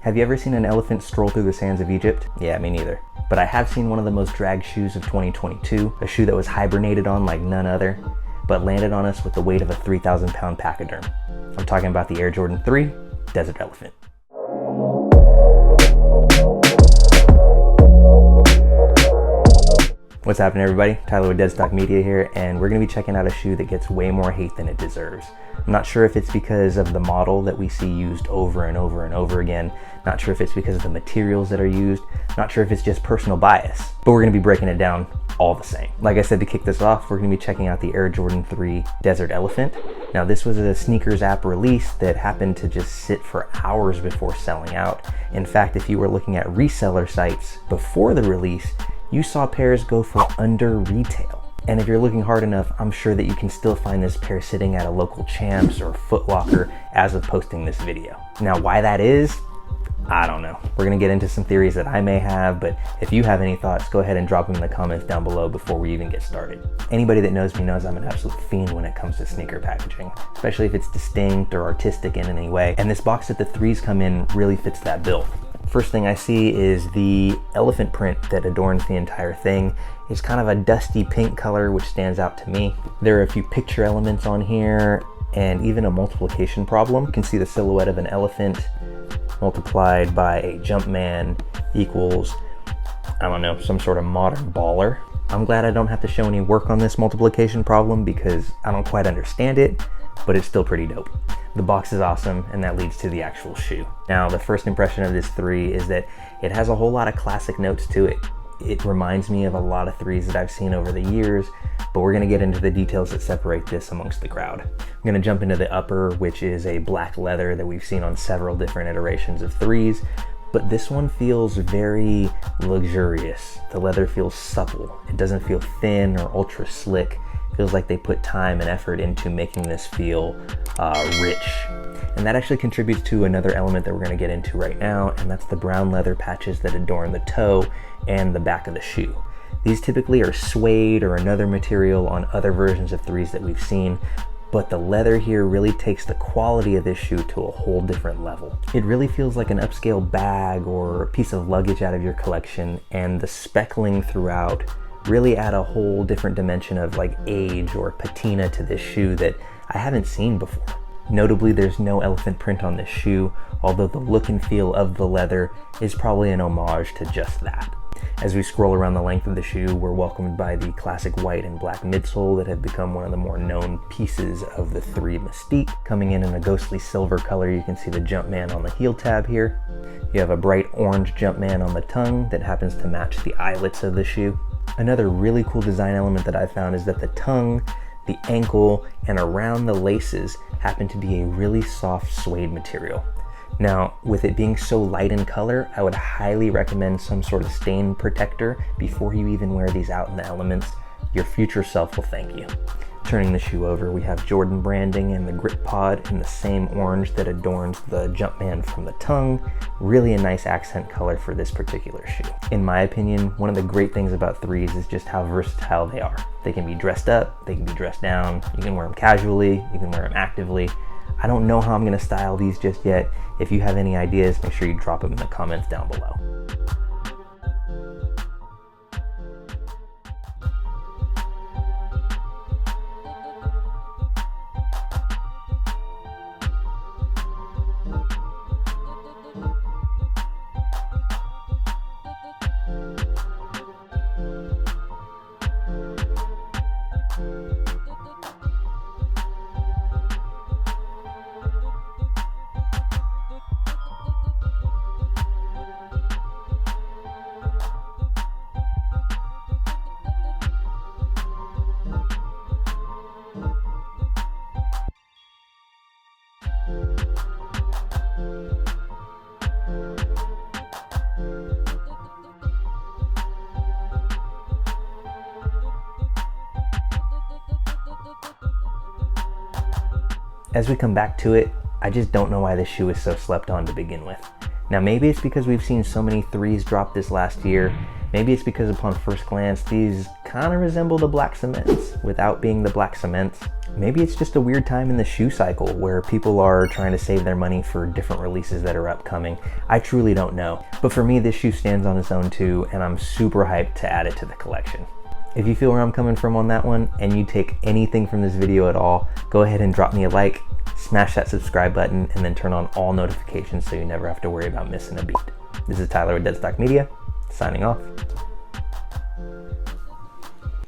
Have you ever seen an elephant stroll through the sands of Egypt? Yeah, me neither. But I have seen one of the most dragged shoes of 2022, a shoe that was hibernated on like none other, but landed on us with the weight of a 3,000 pound pachyderm. I'm talking about the Air Jordan 3 Desert Elephant. What's happening, everybody? Tyler with Deadstock Media here, and we're gonna be checking out a shoe that gets way more hate than it deserves. I'm not sure if it's because of the model that we see used over and over and over again. Not sure if it's because of the materials that are used. Not sure if it's just personal bias, but we're gonna be breaking it down all the same. Like I said, to kick this off, we're gonna be checking out the Air Jordan 3 Desert Elephant. Now, this was a sneakers app release that happened to just sit for hours before selling out. In fact, if you were looking at reseller sites before the release, you saw pairs go for under retail. And if you're looking hard enough, I'm sure that you can still find this pair sitting at a local Champs or Foot Locker as of posting this video. Now, why that is, I don't know. We're gonna get into some theories that I may have, but if you have any thoughts, go ahead and drop them in the comments down below before we even get started. Anybody that knows me knows I'm an absolute fiend when it comes to sneaker packaging, especially if it's distinct or artistic in any way. And this box that the threes come in really fits that bill. First thing I see is the elephant print that adorns the entire thing. It's kind of a dusty pink color, which stands out to me. There are a few picture elements on here and even a multiplication problem. You can see the silhouette of an elephant multiplied by a Jumpman equals, I don't know, some sort of modern baller. I'm glad I don't have to show any work on this multiplication problem because I don't quite understand it, but it's still pretty dope. The box is awesome, and that leads to the actual shoe. Now, the first impression of this 3 is that it has a whole lot of classic notes to it. It reminds me of a lot of 3s that I've seen over the years, but we're gonna get into the details that separate this amongst the crowd. I'm gonna jump into the upper, which is a black leather that we've seen on several different iterations of 3s, but this one feels very luxurious. The leather feels supple. It doesn't feel thin or ultra slick. Feels like they put time and effort into making this feel rich. And that actually contributes to another element that we're gonna get into right now, and that's the brown leather patches that adorn the toe and the back of the shoe. These typically are suede or another material on other versions of 3s that we've seen, but the leather here really takes the quality of this shoe to a whole different level. It really feels like an upscale bag or a piece of luggage out of your collection, and the speckling throughout really add a whole different dimension of like age or patina to this shoe that I haven't seen before. Notably, there's no elephant print on this shoe, although the look and feel of the leather is probably an homage to just that. As we scroll around the length of the shoe, we're welcomed by the classic white and black midsole that have become one of the more known pieces of the 3 mystique. Coming in a ghostly silver color, you can see the Jumpman on the heel tab here. You have a bright orange Jumpman on the tongue that happens to match the eyelets of the shoe. Another really cool design element that I found is that the tongue, the ankle, and around the laces happen to be a really soft suede material. Now, with it being so light in color, I would highly recommend some sort of stain protector before you even wear these out in the elements. Your future self will thank you. Turning the shoe over, we have Jordan branding and the grip pod in the same orange that adorns the Jumpman from the tongue. Really a nice accent color for this particular shoe. In my opinion, one of the great things about 3s is just how versatile they are. They can be dressed up, they can be dressed down, you can wear them casually, you can wear them actively. I don't know how I'm gonna style these just yet. If you have any ideas, make sure you drop them in the comments down below. As we come back to it, I just don't know why this shoe is so slept on to begin with. Now maybe it's because we've seen so many 3s drop this last year Maybe it's because upon first glance, these kind of resemble the black cements without being the black cements. Maybe it's just a weird time in the shoe cycle where people are trying to save their money for different releases that are upcoming. I truly don't know. But for me, this shoe stands on its own too, and I'm super hyped to add it to the collection. If you feel where I'm coming from on that one, and you take anything from this video at all, go ahead and drop me a like, smash that subscribe button, and then turn on all notifications so you never have to worry about missing a beat. This is Tyler with Deadstock Media, signing off.